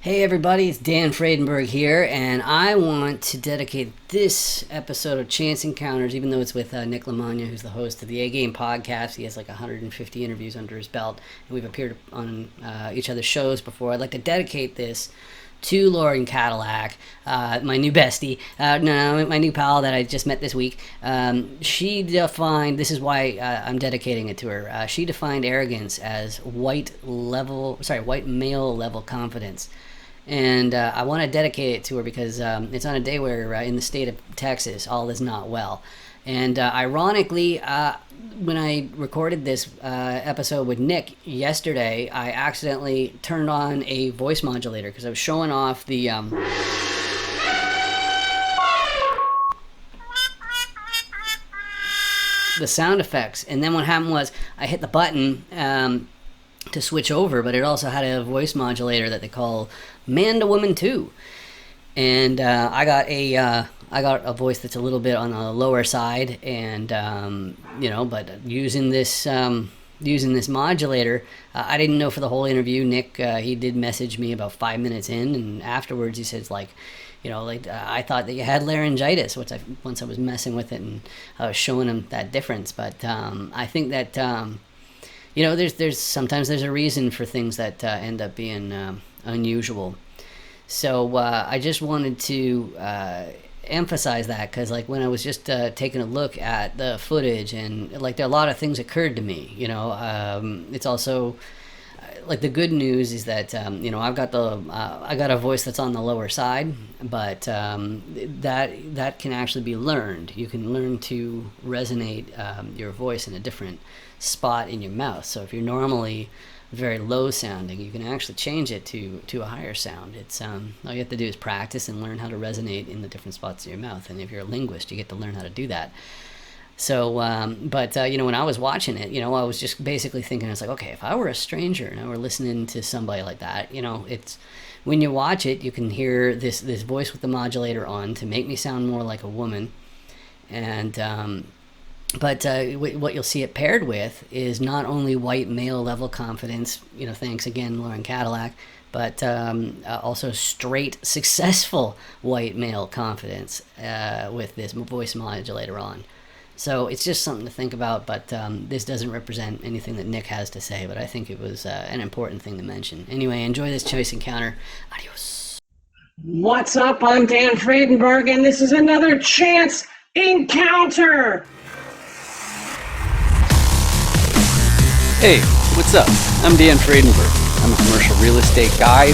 Hey everybody, it's Dan Fredenberg here, and I want to dedicate this episode of Chance Encounters, even though it's with Nick Lamanga, who's the host of the A Game podcast. He has like 150 interviews under his belt, and we've appeared on each other's shows before. I'd like to dedicate this to Lauren Cadilac, my new bestie, my new pal that I just met this week. She defined, this is why I'm dedicating it to her. She defined arrogance as white male level confidence. And I want to dedicate it to her because it's on a day where in the state of Texas, all is not well. And ironically, when I recorded this episode with Nick yesterday, I accidentally turned on a voice modulator because I was showing off the sound effects. And then what happened was I hit the button to switch over, but it also had a voice modulator that they call Man to Woman 2. And I got a voice that's a little bit on the lower side, and but using this modulator, I didn't know for the whole interview. Nick, he did message me about 5 minutes in, and afterwards he says I thought that you had laryngitis, which once I was messing with it and I was showing him that difference. But I think that there's sometimes there's a reason for things that end up being unusual. So I just wanted to emphasize that because when I was just taking a look at the footage, and there are a lot of things occurred to me. It's also the good news is that I got a voice that's on the lower side, but that can actually be learned. You can learn to resonate your voice in a different spot in your mouth. So if you're normally very low sounding, you can actually change it to a higher sound. It's all you have to do is practice and learn how to resonate in the different spots of your mouth. And if you're a linguist, you get to learn how to do that. So, when I was watching it, I was just basically thinking, it's okay, if I were a stranger and I were listening to somebody like that, it's when you watch it, you can hear this voice with the modulator on to make me sound more like a woman. And But what you'll see it paired with is not only white male level confidence, thanks again, Lauren Cadillac, but also straight, successful white male confidence with this voice modulator on. So it's just something to think about, but this doesn't represent anything that Nick has to say, but I think it was an important thing to mention. Anyway, enjoy this choice encounter. Adios. What's up? I'm Dan Fredenberg, and this is another Chance Encounter! Hey, what's up? I'm Dan Fredenberg. I'm a commercial real estate guy.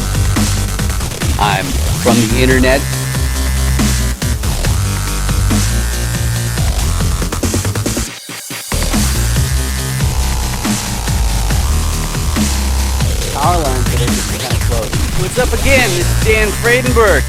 I'm from the internet. Power line for this is kind of close. What's up again? This is Dan Fredenberg.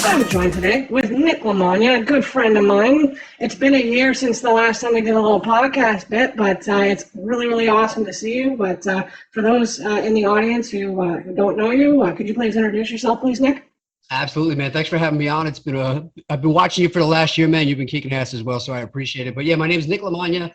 I'm joined today with Nick Lamanga, a good friend of mine. It's been a year since the last time we did a little podcast bit, but it's really, really awesome to see you. But for those in the audience who don't know you, could you please introduce yourself, please, Nick? Absolutely, man. Thanks for having me on. I've been watching you for the last year, man. You've been kicking ass as well, so I appreciate it. But yeah, my name is Nick Lamanga.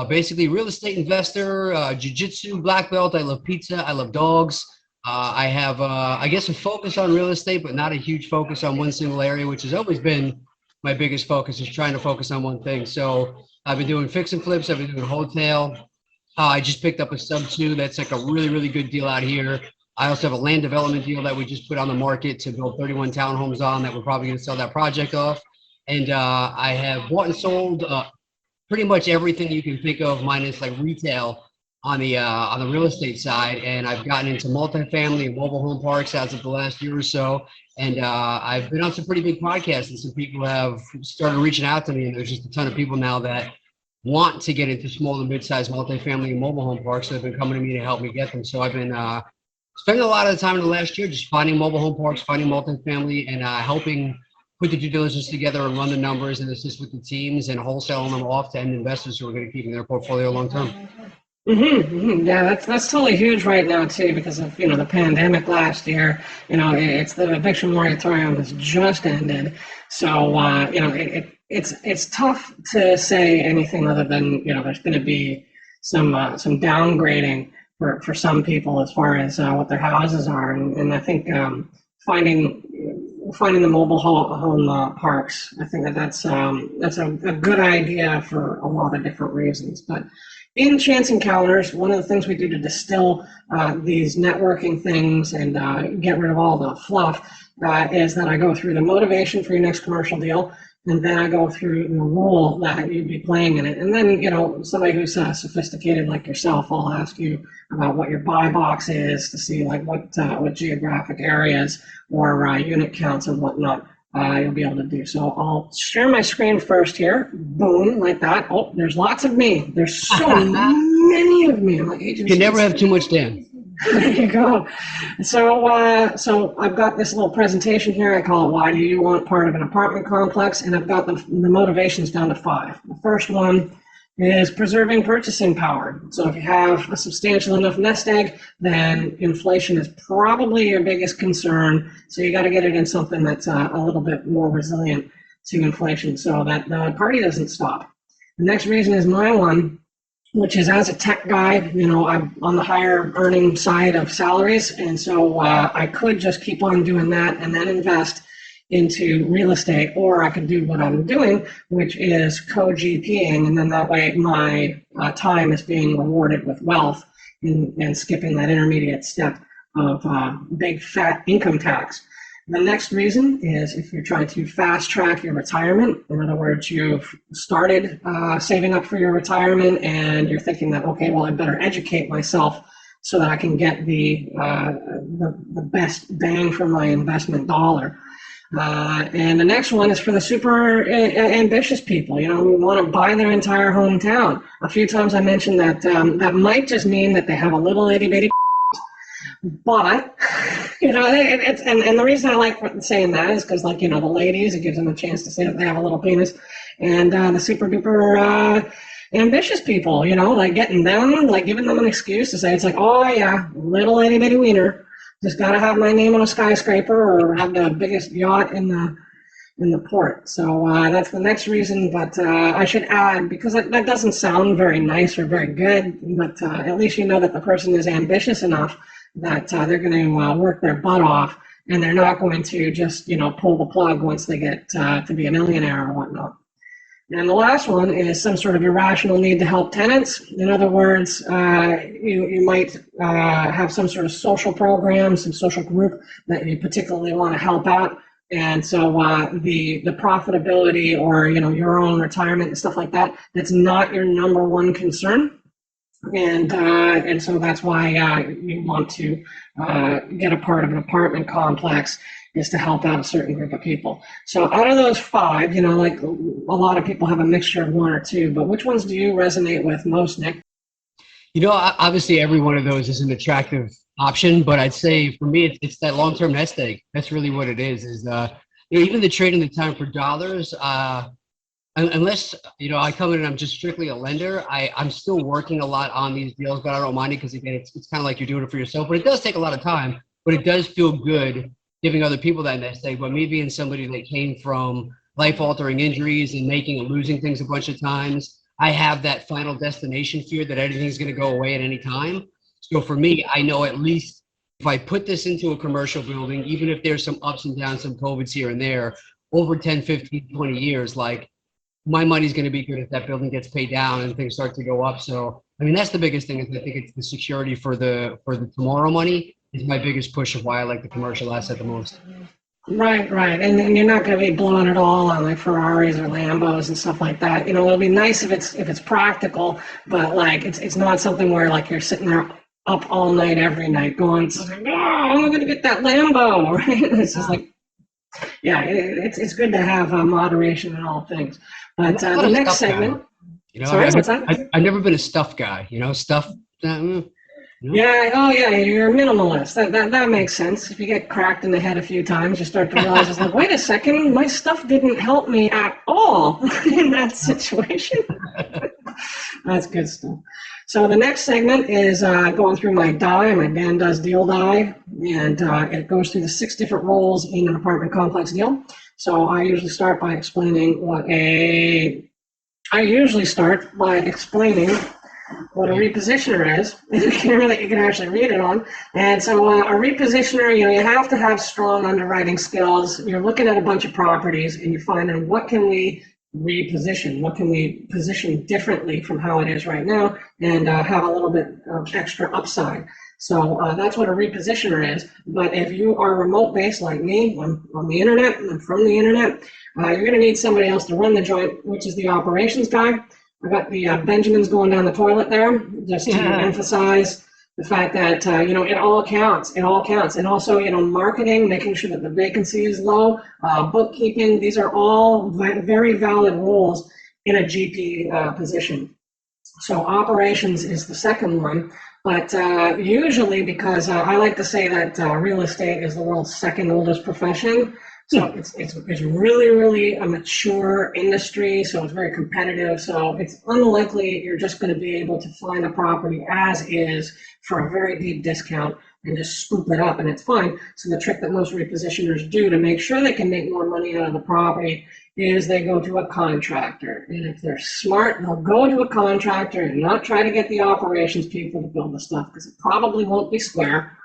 Basically, real estate investor, jiu-jitsu black belt. I love pizza. I love dogs. I have, I guess, a focus on real estate, but not a huge focus on one single area, which has always been my biggest focus, is trying to focus on one thing. So I've been doing fix and flips. I've been doing wholesale. I just picked up a sub 2. That's a really, really good deal out here. I also have a land development deal that we just put on the market to build 31 townhomes on that we're probably going to sell that project off. And I have bought and sold pretty much everything you can think of, minus retail, on the real estate side. And I've gotten into multifamily and mobile home parks as of the last year or so. And I've been on some pretty big podcasts, and some people have started reaching out to me. And there's just a ton of people now that want to get into small and mid-sized multifamily and mobile home parks. So they've been coming to me to help me get them. So I've been spending a lot of the time in the last year just finding mobile home parks, finding multifamily, and helping put the due diligence together and run the numbers and assist with the teams and wholesaling them off to end investors who are going to keep in their portfolio long term. Yeah, that's totally huge right now too, because of the pandemic last year. It's the eviction moratorium has just ended, so it's tough to say anything other than there's going to be some downgrading for some people as far as what their houses are, and I think finding finding the mobile home parks. I think that's a good idea for a lot of different reasons, but. In Chance Encounters, one of the things we do to distill these networking things and get rid of all the fluff is that I go through the motivation for your next commercial deal, and then I go through the role that you'd be playing in it. And then, somebody who's sophisticated like yourself, I'll ask you about what your buy box is to see like what geographic areas or unit counts and whatnot you'll be able to do. So I'll share my screen first here. Boom, like that. Oh, there's lots of me. There's so many of me. I'm like, you can never have too much, Dan. There you go. So I've got this little presentation here. I call it "Why Do You Want Part of an Apartment Complex?" And I've got the motivations down to 5. The first one is preserving purchasing power. So if you have a substantial enough nest egg, then inflation is probably your biggest concern. So you got to get it in something that's a little bit more resilient to inflation so that the party doesn't stop. The next reason is my one, which is as a tech guy, I'm on the higher earning side of salaries. And so I could just keep on doing that and then invest into real estate, or I could do what I'm doing, which is co-GPing, and then that way my time is being rewarded with wealth and skipping that intermediate step of big fat income tax. The next reason is if you're trying to fast track your retirement. In other words, you've started saving up for your retirement and you're thinking that, okay, well, I better educate myself so that I can get the best bang for my investment dollar. And the next one is for the super ambitious people, who want to buy their entire hometown. A few times I mentioned that that might just mean that they have a little itty bitty, but it's and the reason I like saying that is because, like, the ladies, it gives them a chance to say that they have a little penis, and the super duper ambitious people, like getting them, like giving them an excuse to say it's like, oh yeah, little itty bitty wiener. Just got to have my name on a skyscraper or have the biggest yacht in the port. So that's the next reason. But I should add, because that doesn't sound very nice or very good, but at least you know that the person is ambitious enough that they're going to work their butt off, and they're not going to just pull the plug once they get to be a millionaire or whatnot. And the last one is some sort of irrational need to help tenants. In other words, you might have some sort of social program, some social group that you particularly want to help out. And so the profitability or your own retirement and stuff like that, that's not your number one concern. And so that's why you want to get a part of an apartment complex, is to help out a certain group of people. So out of those 5, like a lot of people have a mixture of 1 or 2, but which ones do you resonate with most, Nick? Obviously every one of those is an attractive option, but I'd say for me, it's that long-term nest egg. That's really what it is even the trading the time for dollars, unless, I come in and I'm just strictly a lender, I'm still working a lot on these deals, but I don't mind it because, again, it's kind of like you're doing it for yourself, but it does take a lot of time, but it does feel good giving other people that nest egg. But me being somebody that came from life-altering injuries and making and losing things a bunch of times, I have that final destination fear that everything's going to go away at any time. So for me, I know at least if I put this into a commercial building, even if there's some ups and downs, some COVIDs here and there, over 10, 15, 20 years, like, my money's going to be good if that building gets paid down and things start to go up. So, that's the biggest thing, is I think it's the security for the tomorrow money is my biggest push of why I like the commercial asset the most. Right. And you're not going to be blowing it all on like Ferraris or Lambos and stuff like that. It'll be nice if it's practical, but like it's not something where like you're sitting there up all night every night going, oh, I'm going to get that Lambo, right? It's just like, yeah, it's good to have moderation in all things. But the next segment. Sorry, what's that? I've never been a stuff guy. Stuff. Yeah. Oh, yeah. You're a minimalist. That makes sense. If you get cracked in the head a few times, you start to realize it's like, wait a second, my stuff didn't help me at all in that situation. That's good stuff. So the next segment is going through my die, my Dan Does Deal die, and it goes through the 6 different roles in an apartment complex deal. So I usually start by explaining what a repositioner is. The camera that you can actually read it on. And so a repositioner, you have to have strong underwriting skills. You're looking at a bunch of properties and you're finding what can we reposition, what can we position differently from how it is right now and have a little bit of extra upside. So that's what a repositioner is. But if you are remote based like me, I'm on the internet, I'm from the internet, you're going to need somebody else to run the joint, which is the operations guy. I got the Benjamins going down the toilet there, just to emphasize the fact that, it all counts. It all counts. And also, marketing, making sure that the vacancy is low, bookkeeping, these are all very valid roles in a GP position. So operations is the second one. But usually, because I like to say that real estate is the world's second oldest profession, so it's really, really a mature industry, so it's very competitive. So it's unlikely you're just going to be able to find a property as is for a very deep discount and just scoop it up and it's fine. So the trick that most repositioners do to make sure they can make more money out of the property is they go to a contractor. And if they're smart, they'll go to a contractor and not try to get the operations people to build the stuff because it probably won't be square.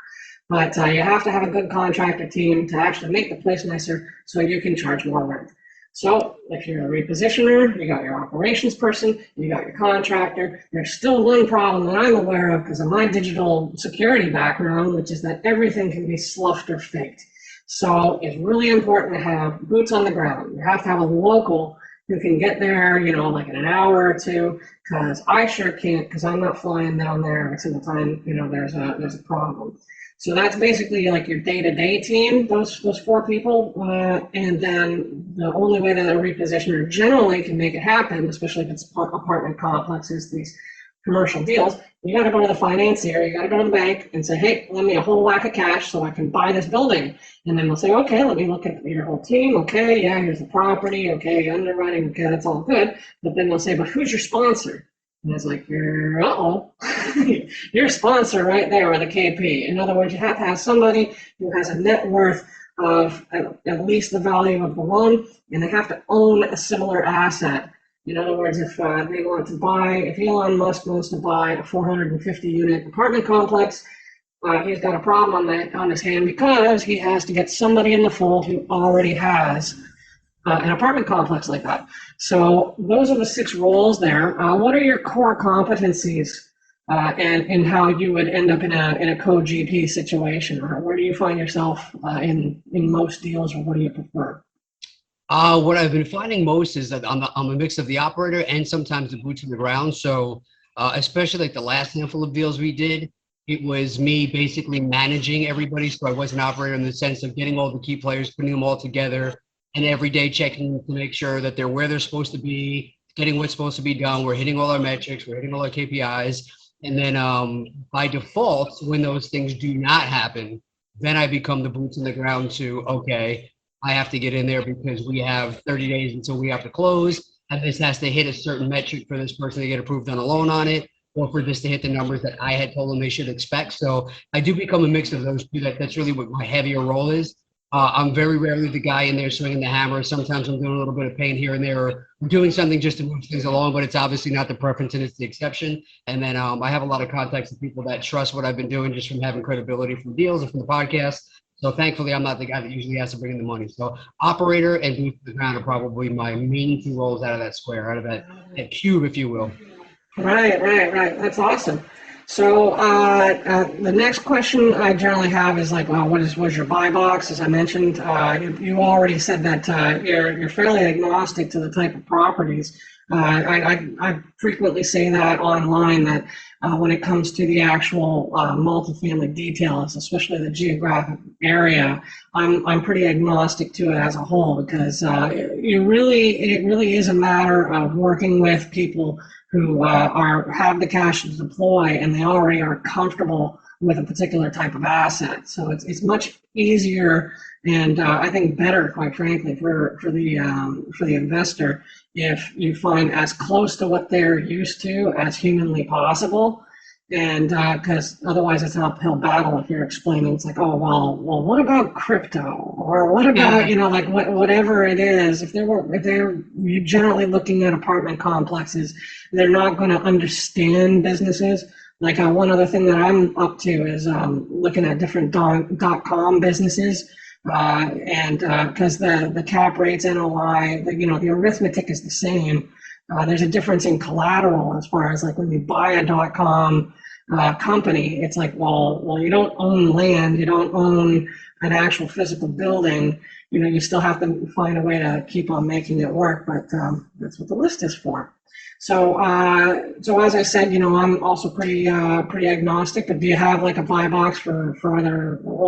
But you have to have a good contractor team to actually make the place nicer so you can charge more rent. So if you're a repositioner, you got your operations person, you got your contractor, there's still one problem that I'm aware of because of my digital security background, which is that everything can be sloughed or faked. So it's really important to have boots on the ground. You have to have a local who can get there, like in an hour or two, because I sure can't, because I'm not flying down there every single time, there's a problem. So that's basically like your day-to-day team, those 4 people, and then the only way that a repositioner generally can make it happen, especially if it's apartment complexes, these commercial deals, you got to go to the financier, you got to go to the bank and say, hey, lend me a whole whack of cash so I can buy this building. And then they'll say, okay, let me look at your whole team. Okay, yeah, here's the property. Okay, underwriting. Okay, that's all good. But then they'll say, but who's your sponsor? And it's like, your sponsor right there with a KP. In other words, you have to have somebody who has a net worth of at least the value of the loan, and they have to own a similar asset. In other words, if Elon Musk wants to buy a 450 unit apartment complex, he's got a problem on his hand because he has to get somebody in the fold who already has an apartment complex like that. So those are the 6 roles there. What are your core competencies and how you would end up in a co-GP situation? Or where do you find yourself in most deals, or what do you prefer? What I've been finding most is that I'm a mix of the operator and sometimes the boots on the ground. So especially like the last handful of deals we did, it was me basically managing everybody. So I was an operator in the sense of getting all the key players, putting them all together, and every day checking to make sure that they're where they're supposed to be, getting what's supposed to be done. We're hitting all our metrics, we're hitting all our KPIs. And then by default, when those things do not happen, then I become the boots on the ground to, okay, I have to get in there because we have 30 days until we have to close. And this has to hit a certain metric for this person to get approved on a loan on it, or for this to hit the numbers that I had told them they should expect. So I do become a mix of those two. That's really what my heavier role is. I'm very rarely the guy in there swinging the hammer. Sometimes I'm doing a little bit of paint here and there, or doing something just to move things along, but it's obviously not the preference and it's the exception. And then I have a lot of contacts of people that trust what I've been doing just from having credibility from deals and from the podcast. So thankfully, I'm not the guy that usually has to bring in the money. So operator and boots to the ground are probably my main 2 roles out of that square, out of that cube, if you will. Right. That's awesome. So the next question I generally have is like, what was your buy box? As I mentioned, you already said that you're fairly agnostic to the type of properties. I frequently say that online that when it comes to the actual multifamily details, especially the geographic area, I'm pretty agnostic to it as a whole because it really is a matter of working with people who have the cash to deploy and they already are comfortable with a particular type of asset. So it's much easier and I think better, quite frankly, for the investor if you find as close to what they're used to as humanly possible. And because otherwise it's an uphill battle if you're explaining. It's like, oh well, what about crypto, or what about like whatever it is. If they're generally looking at apartment complexes, they're not going to understand businesses. Like one other thing that I'm up to is looking at different .com businesses, and because the cap rates, NOI, the arithmetic is the same. There's a difference in collateral as far as like when you buy a .com company, it's like, well, you don't own land, you don't own an actual physical building. You still have to find a way to keep on making it work, but that's what the list is for. So as I said, I'm also pretty agnostic. But do you have like a buy box for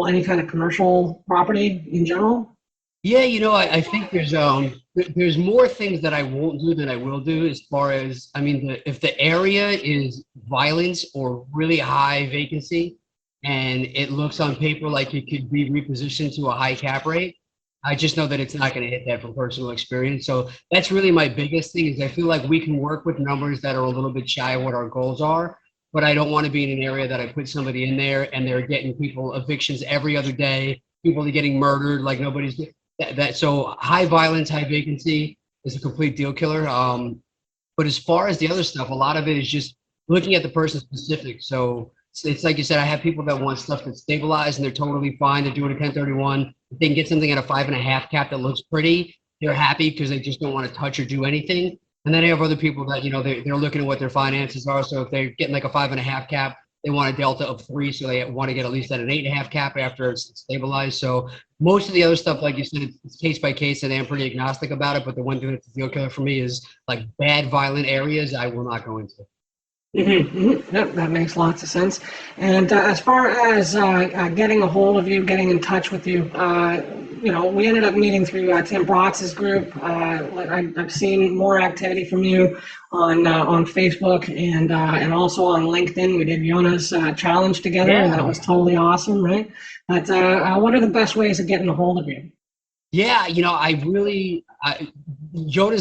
any kind of commercial property in general? Yeah, I think there's more things that I won't do than I will do, as far as, if the area is violence or really high vacancy and it looks on paper like it could be repositioned to a high cap rate, I just know that it's not going to hit that from personal experience. So that's really my biggest thing, is I feel like we can work with numbers that are a little bit shy of what our goals are, but I don't want to be in an area that I put somebody in there and they're getting people evictions every other day, people are getting murdered like nobody's so high violence, high vacancy is a complete deal killer. But as far as the other stuff, a lot of it is just looking at the person specific. So it's like you said, I have people that want stuff that's stabilized and they're totally fine. They're doing a 1031. If they can get something at a 5.5 cap that looks pretty, they're happy because they just don't want to touch or do anything. And then I have other people that, they're looking at what their finances are. So if they're getting like a 5.5 cap, they want a delta of 3, so they want to get at least at an 8.5 cap after it's stabilized. So most of the other stuff, like you said, it's case by case, and I'm pretty agnostic about it. But the one thing that's a deal killer for me is like bad, violent areas I will not go into. Yep, that makes lots of sense. And as far as getting a hold of you, getting in touch with you, we ended up meeting through Tim Brotz's group. I've seen more activity from you on Facebook and also on LinkedIn. We did Yona's challenge together, and that was totally awesome, right? But what are the best ways of getting a hold of you? Yeah, Jona's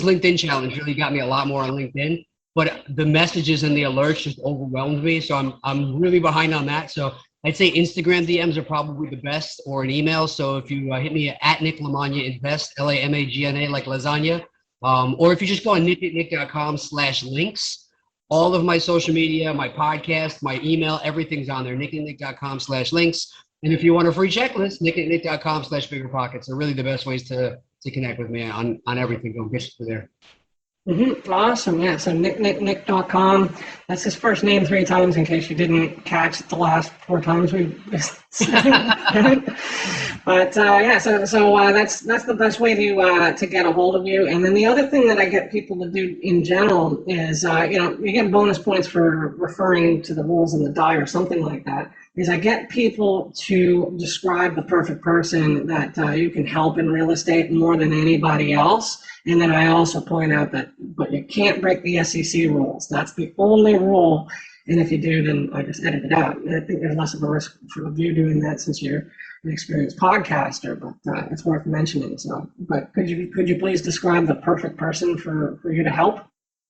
LinkedIn challenge really got me a lot more on LinkedIn. But the messages and the alerts just overwhelmed me. So I'm really behind on that. So I'd say Instagram DMs are probably the best, or an email. So if you hit me at Nick Lamagna Invest, LAMAGNA, like lasagna, or if you just go on nickandnick.com/links, all of my social media, my podcast, my email, everything's on there, nickandnick.com/links. And if you want a free checklist, nickandnick.com/biggerpockets are really the best ways to connect with me on everything. Go get you there. Awesome. Yeah. So nick.com. That's his first name 3 times, in case you didn't catch it the last 4 times we But so that's the best way to get a hold of you. And then the other thing that I get people to do in general is you get bonus points for referring to the rules in the die or something like that. Is I get people to describe the perfect person that you can help in real estate more than anybody else. And then I also point out but you can't break the SEC rules. That's the only rule. And if you do, then I just edit it out. And I think there's less of a risk for you doing that since you're an experienced podcaster, but it's worth mentioning. So, but could you please describe the perfect person for you to help?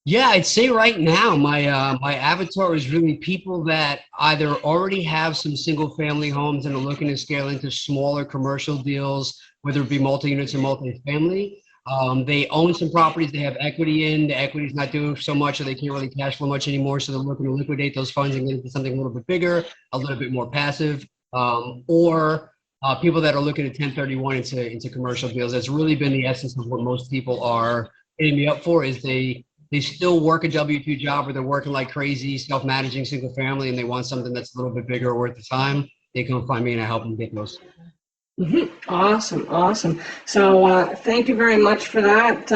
Yeah, I'd say right now my avatar is really people that either already have some single family homes and are looking to scale into smaller commercial deals, whether it be multi-units or multi-family. They own some properties they have equity in. The equity is not doing so much, so they can't really cash flow much anymore. So they're looking to liquidate those funds and get into something a little bit bigger, a little bit more passive, or people that are looking at 1031 into commercial deals. That's really been the essence of what most people are hitting me up for. Is they still work a W-2 job, or they're working like crazy, self-managing single family, and they want something that's a little bit bigger worth the time. They come find me and I help them get those. Awesome. So thank you very much for that.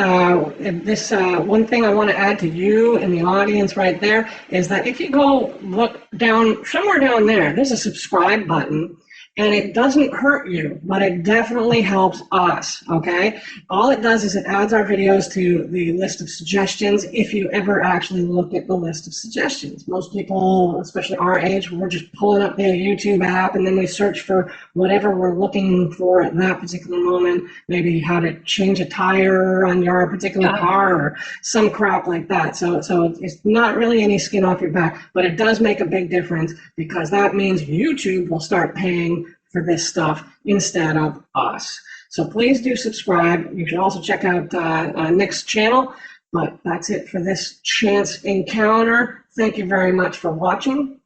One thing I want to add to you and the audience right there is that if you go look down, somewhere down there's a subscribe button. and it doesn't hurt you, but it definitely helps us, okay? All it does is it adds our videos to the list of suggestions if you ever actually look at the list of suggestions. Most people, especially our age, we're just pulling up the YouTube app and then we search for whatever we're looking for at that particular moment, maybe how to change a tire on your particular car or some crap like that. So it's not really any skin off your back, but it does make a big difference because that means YouTube will start paying for this stuff instead of us. So please do subscribe. You should also check out Nick's channel. But that's it for this chance encounter. Thank you very much for watching.